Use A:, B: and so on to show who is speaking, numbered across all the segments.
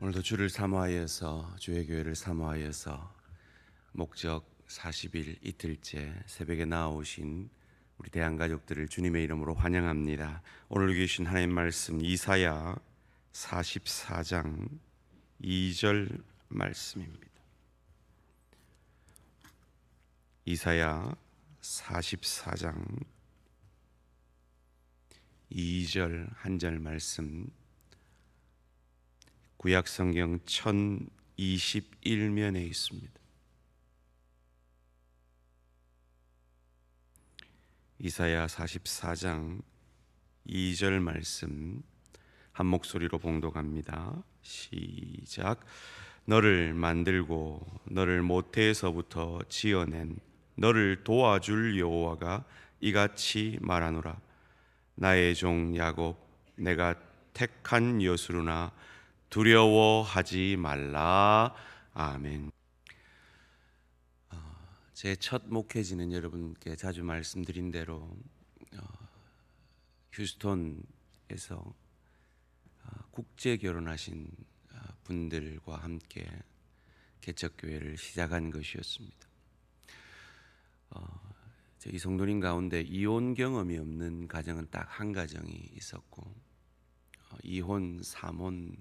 A: 오늘도 주를 사모하여서 주의 교회를 사모하여서 목적 40일 이틀째 새벽에 나오신 우리 대한가족들을 주님의 이름으로 환영합니다. 오늘 계신 하나님 말씀 이사야 44장 2절 말씀입니다. 이사야 44장 2절 한 절 말씀, 구약성경 1021면에 있습니다. 이사야 44장 2절 말씀 한 목소리로 봉독합니다. 시작. 너를 만들고 너를 모태에서부터 지어낸 너를 도와줄 여호와가 이같이 말하노라. 나의 종 야곱, 내가 택한 여수르나 두려워하지 말라. 아멘. 제 첫 목회지는 여러분께 자주 말씀드린 대로 휴스톤에서 국제 결혼하신 분들과 함께 개척교회를 시작한 것이었습니다. 이 성도님 가운데 이혼 경험이 없는 가정은 딱 한 가정이 있었고, 이혼, 삼혼,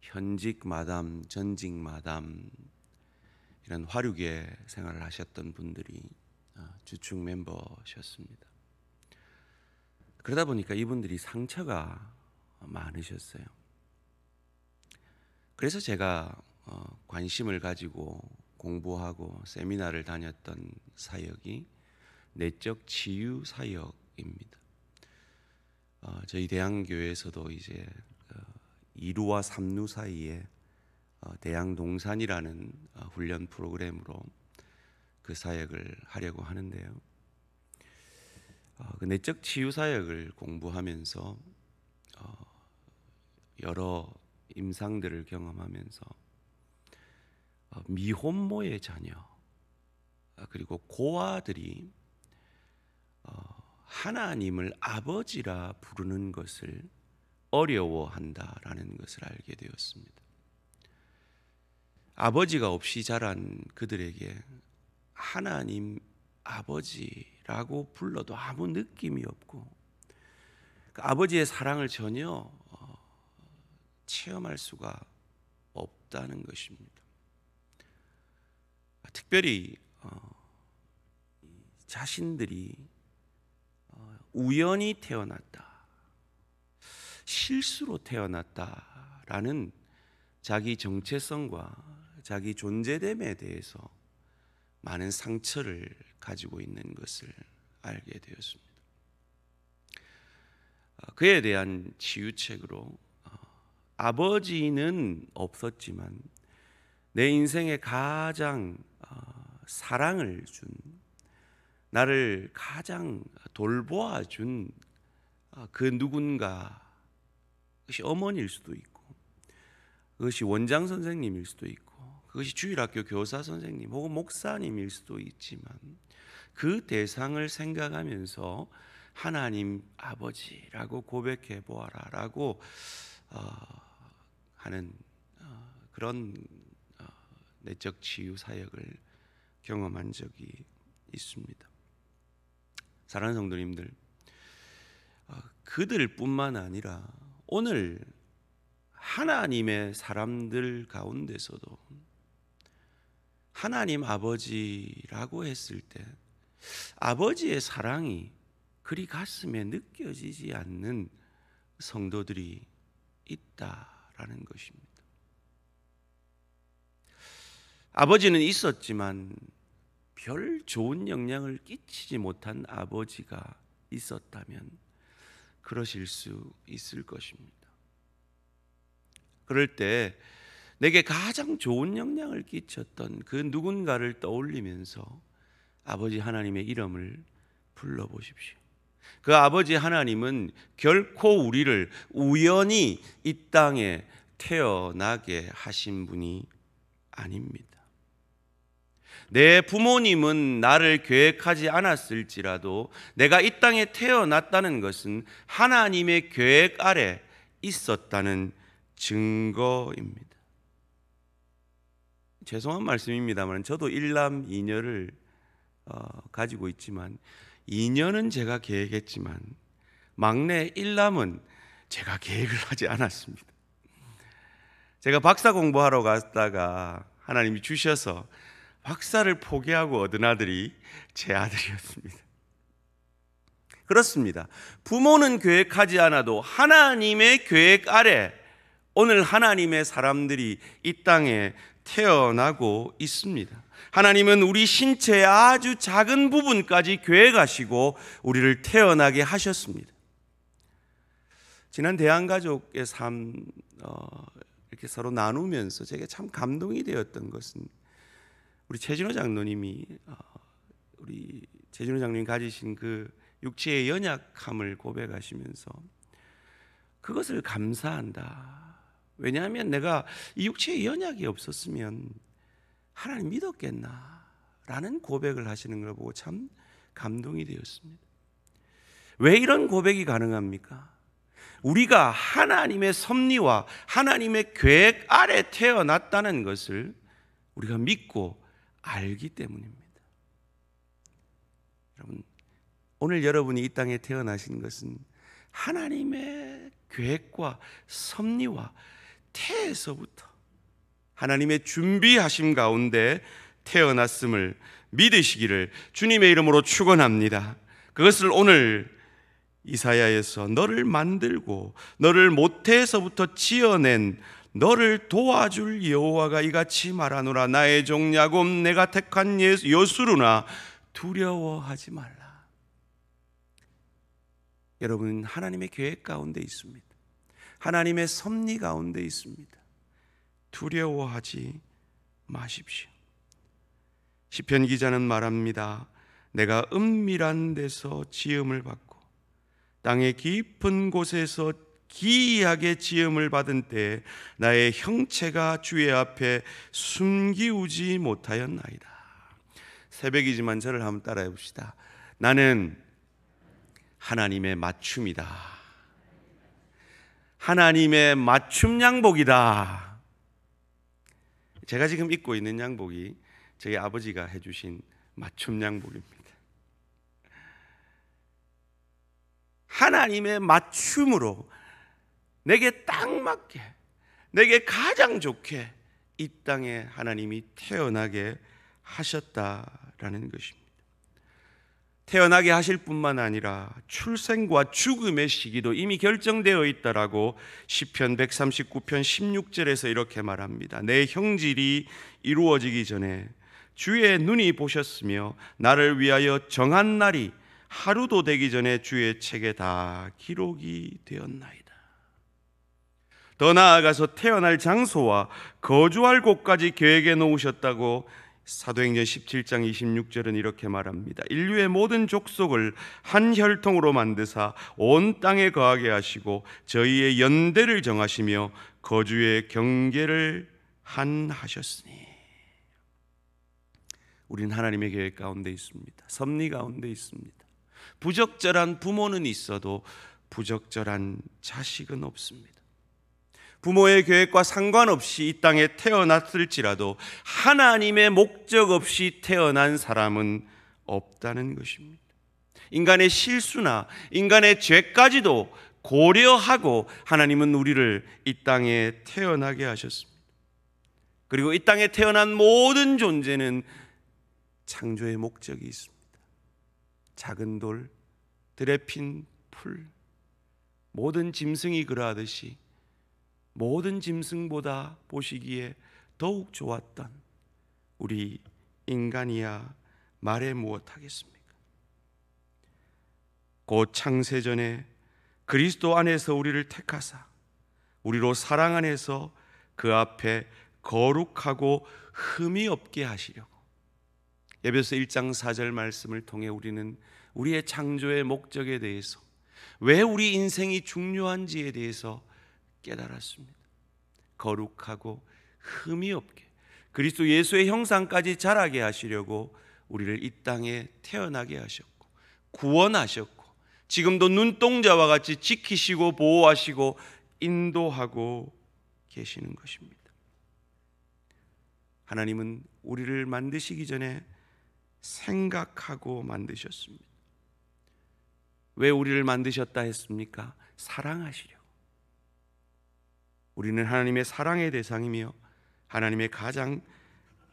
A: 현직 마담, 전직 마담 이런 화류계 생활을 하셨던 분들이 주축 멤버셨습니다. 그러다 보니까 이분들이 상처가 많으셨어요. 그래서 제가 관심을 가지고 공부하고 세미나를 다녔던 사역이 내적 치유 사역입니다. 저희 대한교회에서도 이제 2루와 3루 사이에 대양동산이라는 훈련 프로그램으로 그 사역을 하려고 하는데요. 그 내적 치유 사역을 공부하면서 여러 임상들을 경험하면서 미혼모의 자녀 그리고 고아들이 하나님을 아버지라 부르는 것을 어려워한다라는 것을 알게 되었습니다. 아버지가 없이 자란 그들에게 하나님 아버지라고 불러도 아무 느낌이 없고 그 아버지의 사랑을 전혀 체험할 수가 없다는 것입니다. 특별히 자신들이 우연히 태어났다, 실수로 태어났다라는 자기 정체성과 자기 존재됨에 대해서 많은 상처를 가지고 있는 것을 알게 되었습니다. 그에 대한 치유책으로 아버지는 없었지만 내 인생에 가장 사랑을 준, 나를 가장 돌보아준 그 누군가, 그것이 어머니일 수도 있고 그것이 원장 선생님일 수도 있고 그것이 주일학교 교사 선생님 혹은 목사님일 수도 있지만 그 대상을 생각하면서 하나님 아버지라고 고백해 보아라라고 하는 그런 내적 치유 사역을 경험한 적이 있습니다. 사랑하는 성도님들, 그들뿐만 아니라 오늘 하나님의 사람들 가운데서도 하나님 아버지라고 했을 때 아버지의 사랑이 그리 가슴에 느껴지지 않는 성도들이 있다라는 것입니다. 아버지는 있었지만 별 좋은 영향을 끼치지 못한 아버지가 있었다면 그러실 수 있을 것입니다. 그럴 때 내게 가장 좋은 영향을 끼쳤던 그 누군가를 떠올리면서 아버지 하나님의 이름을 불러보십시오. 그 아버지 하나님은 결코 우리를 우연히 이 땅에 태어나게 하신 분이 아닙니다. 내 부모님은 나를 계획하지 않았을지라도 내가 이 땅에 태어났다는 것은 하나님의 계획 아래 있었다는 증거입니다. 죄송한 말씀입니다만 저도 일남 2녀를 가지고 있지만 2년은 제가 계획했지만 막내 1남은 제가 계획을 하지 않았습니다. 제가 박사 공부하러 갔다가 하나님이 주셔서 박사를 포기하고 얻은 아들이 제 아들이었습니다. 그렇습니다. 부모는 계획하지 않아도 하나님의 계획 아래 오늘 하나님의 사람들이 이 땅에 태어나고 있습니다. 하나님은 우리 신체의 아주 작은 부분까지 계획하시고 우리를 태어나게 하셨습니다. 지난 대한가족의 삶 이렇게 서로 나누면서 제게 참 감동이 되었던 것은 우리 최진호 장로님이 우리 최진호 장로님 가지신 그 육체의 연약함을 고백하시면서 그것을 감사한다. 왜냐하면 내가 이 육체의 연약이 없었으면 하나님 믿었겠나 라는 고백을 하시는 걸 보고 참 감동이 되었습니다. 왜 이런 고백이 가능합니까? 우리가 하나님의 섭리와 하나님의 계획 아래 태어났다는 것을 우리가 믿고 알기 때문입니다. 여러분, 오늘 여러분이 이 땅에 태어나신 것은 하나님의 계획과 섭리와 태에서부터 하나님의 준비하심 가운데 태어났음을 믿으시기를 주님의 이름으로 축원합니다. 그것을 오늘 이사야에서 너를 만들고 너를 모태에서부터 지어낸 너를 도와줄 여호와가 이같이 말하노라. 나의 종 야곱 내가 택한 여수루나 두려워하지 말라. 여러분, 하나님의 계획 가운데 있습니다. 하나님의 섭리 가운데 있습니다. 두려워하지 마십시오. 시편 기자는 말합니다. 내가 은밀한 데서 지음을 받고 땅의 깊은 곳에서 기이하게 지음을 받은 때에 나의 형체가 주의 앞에 숨기우지 못하였나이다. 새벽이지만 저를 한번 따라해 봅시다. 나는 하나님의 맞춤이다. 하나님의 맞춤 양복이다. 제가 지금 입고 있는 양복이 저희 아버지가 해주신 맞춤 양복입니다. 하나님의 맞춤으로 내게 딱 맞게, 내게 가장 좋게 이 땅에 하나님이 태어나게 하셨다라는 것입니다. 태어나게 하실 뿐만 아니라 출생과 죽음의 시기도 이미 결정되어 있다라고 시편 139편 16절에서 이렇게 말합니다. 내 형질이 이루어지기 전에 주의 눈이 보셨으며 나를 위하여 정한 날이 하루도 되기 전에 주의 책에 다 기록이 되었나이다. 더 나아가서 태어날 장소와 거주할 곳까지 계획해 놓으셨다고 사도행전 17장 26절은 이렇게 말합니다. 인류의 모든 족속을 한 혈통으로 만드사 온 땅에 거하게 하시고 저희의 연대를 정하시며 거주의 경계를 하셨으니. 우리는 하나님의 계획 가운데 있습니다. 섭리 가운데 있습니다. 부적절한 부모는 있어도 부적절한 자식은 없습니다. 부모의 계획과 상관없이 이 땅에 태어났을지라도 하나님의 목적 없이 태어난 사람은 없다는 것입니다. 인간의 실수나 인간의 죄까지도 고려하고 하나님은 우리를 이 땅에 태어나게 하셨습니다. 그리고 이 땅에 태어난 모든 존재는 창조의 목적이 있습니다. 작은 돌, 들에 핀 풀, 모든 짐승이 그러하듯이 모든 짐승보다 보시기에 더욱 좋았던 우리 인간이야 말해 무엇하겠습니까? 곧 창세전에 그리스도 안에서 우리를 택하사 우리로 사랑 안에서 그 앞에 거룩하고 흠이 없게 하시려고 에베소 1장 4절 말씀을 통해 우리는 우리의 창조의 목적에 대해서 왜 우리 인생이 중요한지에 대해서 깨달았습니다. 거룩하고 흠이 없게 그리스도 예수의 형상까지 자라게 하시려고 우리를 이 땅에 태어나게 하셨고 구원하셨고 지금도 눈동자와 같이 지키시고 보호하시고 인도하고 계시는 것입니다. 하나님은 우리를 만드시기 전에 생각하고 만드셨습니다. 왜 우리를 만드셨다 했습니까? 사랑하시려고. 우리는 하나님의 사랑의 대상이며 하나님의 가장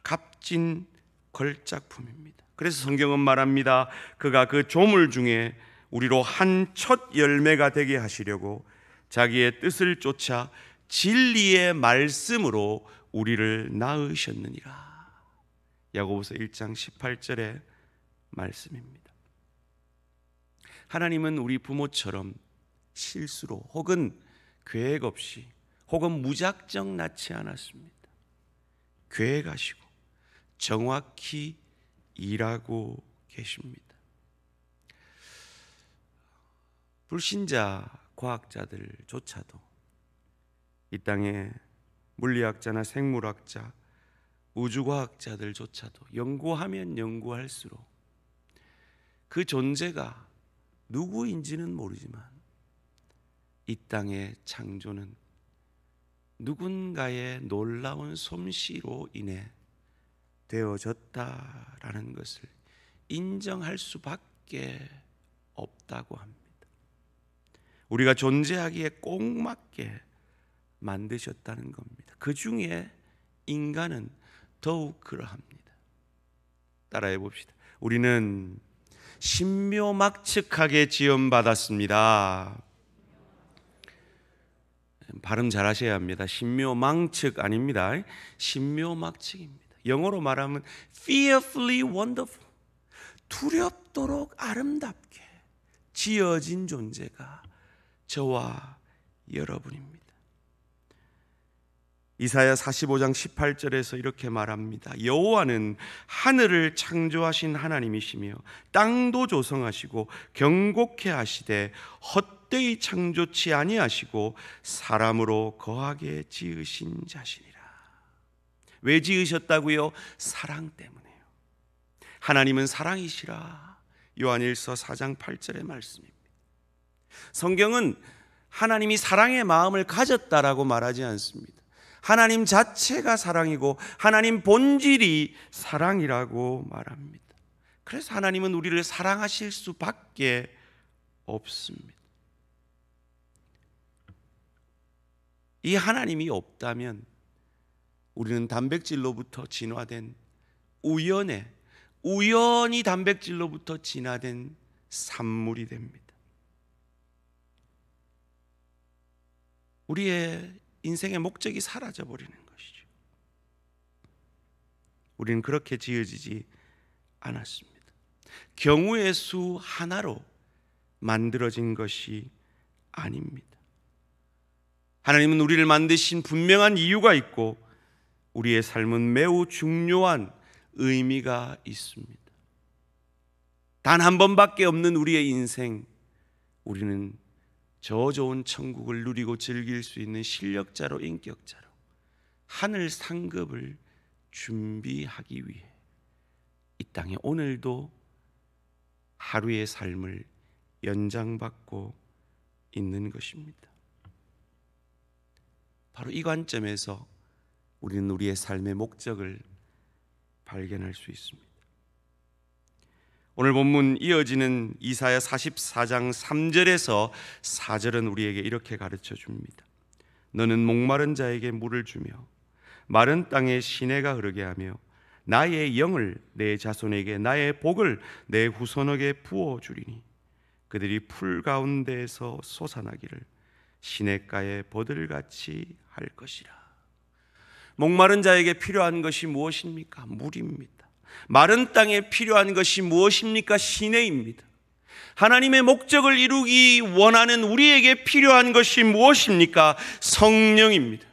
A: 값진 걸작품입니다. 그래서 성경은 말합니다. 그가 그 조물 중에 우리로 한 첫 열매가 되게 하시려고 자기의 뜻을 쫓아 진리의 말씀으로 우리를 낳으셨느니라. 야고보서 1장 18절의 말씀입니다. 하나님은 우리 부모처럼 실수로 혹은 계획 없이 혹은 무작정 낳지 않았습니다. 계획하시고 정확히 일하고 계십니다. 불신자 과학자들조차도 이 땅에 물리학자나 생물학자, 우주과학자들조차도 연구하면 연구할수록 그 존재가 누구인지는 모르지만 이 땅의 창조는 누군가의 놀라운 솜씨로 인해 되어졌다라는 것을 인정할 수밖에 없다고 합니다. 우리가 존재하기에 꼭 맞게 만드셨다는 겁니다. 그 중에 인간은 더욱 그러합니다. 따라해 봅시다. 우리는 신묘막측하게 지음받았습니다. 발음 잘 하셔야 합니다. 신묘망측 아닙니다. 신묘막측입니다. 영어로 말하면 fearfully wonderful, 두렵도록 아름답게 지어진 존재가 저와 여러분입니다. 이사야 45장 18절에서 이렇게 말합니다. 여호와는 하늘을 창조하신 하나님이시며 땅도 조성하시고 경곡케 하시되 헛되이 창조치 아니하시고 사람으로 거하게 지으신 자시니라. 왜 지으셨다고요? 사랑 때문에요. 하나님은 사랑이시라. 요한일서 4장 8절의 말씀입니다. 성경은 하나님이 사랑의 마음을 가졌다라고 말하지 않습니다. 하나님 자체가 사랑이고 하나님 본질이 사랑이라고 말합니다. 그래서 하나님은 우리를 사랑하실 수밖에 없습니다. 이 하나님이 없다면 우리는 단백질로부터 진화된 우연히 단백질로부터 진화된 산물이 됩니다. 우리의 인생의 목적이 사라져 버리는 것이죠. 우리는 그렇게 지어지지 않았습니다. 경우의 수 하나로 만들어진 것이 아닙니다. 하나님은 우리를 만드신 분명한 이유가 있고 우리의 삶은 매우 중요한 의미가 있습니다. 단 한 번밖에 없는 우리의 인생, 우리는 저 좋은 천국을 누리고 즐길 수 있는 실력자로 인격자로 하늘 상급을 준비하기 위해 이 땅에 오늘도 하루의 삶을 연장받고 있는 것입니다. 바로 이 관점에서 우리는 우리의 삶의 목적을 발견할 수 있습니다. 오늘 본문 이어지는 이사야 44장 3절에서 4절은 우리에게 이렇게 가르쳐 줍니다. 너는 목마른 자에게 물을 주며 마른 땅에 시내가 흐르게 하며 나의 영을 내 자손에게 나의 복을 내 후손에게 부어주리니 그들이 풀 가운데에서 솟아나기를 시냇가에 버들같이 할 것이라. 목마른 자에게 필요한 것이 무엇입니까? 물입니다. 마른 땅에 필요한 것이 무엇입니까? 시내입니다. 하나님의 목적을 이루기 원하는 우리에게 필요한 것이 무엇입니까? 성령입니다.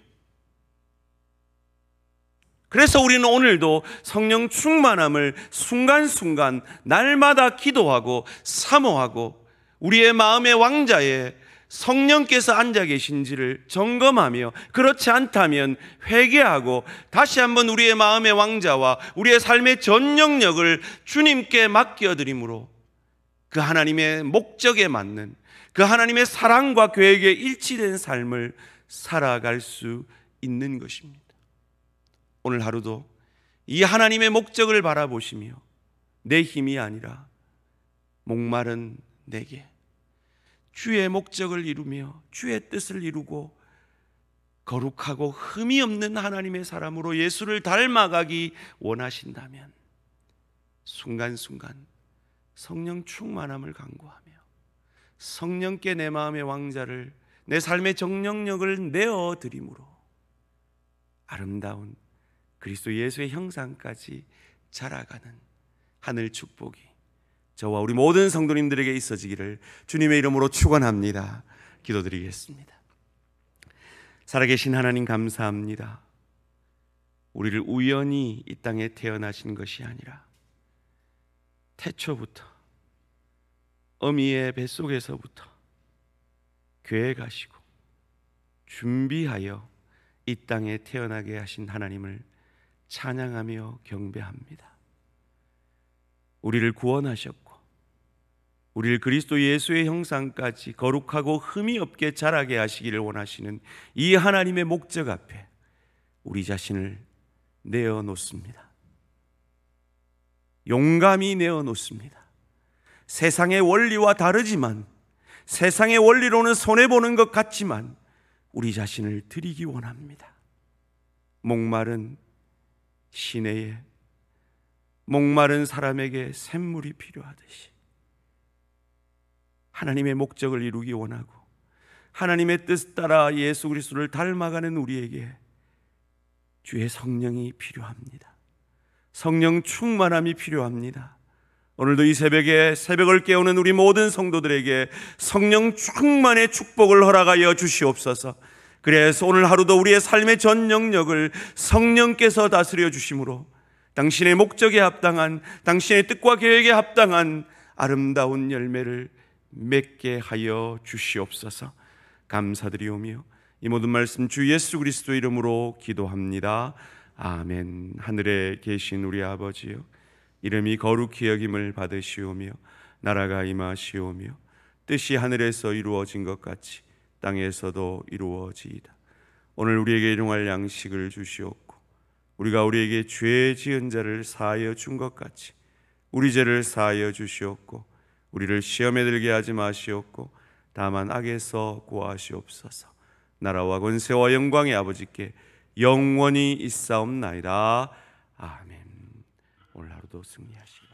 A: 그래서 우리는 오늘도 성령 충만함을 순간순간 날마다 기도하고 사모하고 우리의 마음의 왕자에 성령께서 앉아 계신지를 점검하며 그렇지 않다면 회개하고 다시 한번 우리의 마음의 왕자와 우리의 삶의 전 영역을 주님께 맡겨드림으로 그 하나님의 목적에 맞는 그 하나님의 사랑과 계획에 일치된 삶을 살아갈 수 있는 것입니다. 오늘 하루도 이 하나님의 목적을 바라보시며 내 힘이 아니라 목마른 내게 주의 목적을 이루며 주의 뜻을 이루고 거룩하고 흠이 없는 하나님의 사람으로 예수를 닮아가기 원하신다면 순간순간 성령 충만함을 간구하며 성령께 내 마음의 왕자를, 내 삶의 정령력을 내어드림으로 아름다운 그리스도 예수의 형상까지 자라가는 하늘 축복이 저와 우리 모든 성도님들에게 있어지기를 주님의 이름으로 축원합니다. 기도드리겠습니다. 살아계신 하나님 감사합니다. 우리를 우연히 이 땅에 태어나신 것이 아니라 태초부터 어미의 뱃속에서부터 계획하시고 준비하여 이 땅에 태어나게 하신 하나님을 찬양하며 경배합니다. 우리를 구원하셨고 우리를 그리스도 예수의 형상까지 거룩하고 흠이 없게 자라게 하시기를 원하시는 이 하나님의 목적 앞에 우리 자신을 내어놓습니다. 용감히 내어놓습니다. 세상의 원리와 다르지만, 세상의 원리로는 손해보는 것 같지만 우리 자신을 드리기 원합니다. 목마른 시내에 목마른 사람에게 샘물이 필요하듯이 하나님의 목적을 이루기 원하고 하나님의 뜻 따라 예수 그리스도를 닮아가는 우리에게 주의 성령이 필요합니다. 성령 충만함이 필요합니다. 오늘도 이 새벽에 새벽을 깨우는 우리 모든 성도들에게 성령 충만의 축복을 허락하여 주시옵소서. 그래서 오늘 하루도 우리의 삶의 전 영역을 성령께서 다스려 주심으로 당신의 목적에 합당한, 당신의 뜻과 계획에 합당한 아름다운 열매를 맺게 하여 주시옵소서. 감사드리오며 이 모든 말씀 주 예수 그리스도 이름으로 기도합니다. 아멘. 하늘에 계신 우리 아버지요, 이름이 거룩히 여김을 받으시오며 나라가 임하시오며 뜻이 하늘에서 이루어진 것 같이 땅에서도 이루어지이다. 오늘 우리에게 일용할 양식을 주시옵고 우리가 우리에게 죄 지은 자를 사하여 준 것 같이 우리 죄를 사하여 주시옵고 우리를 시험에 들게 하지 마시옵고 다만 악에서 구하시옵소서. 나라와 권세와 영광의 아버지께 영원히 있사옵나이다. 아멘. 오늘 하루도 승리하시기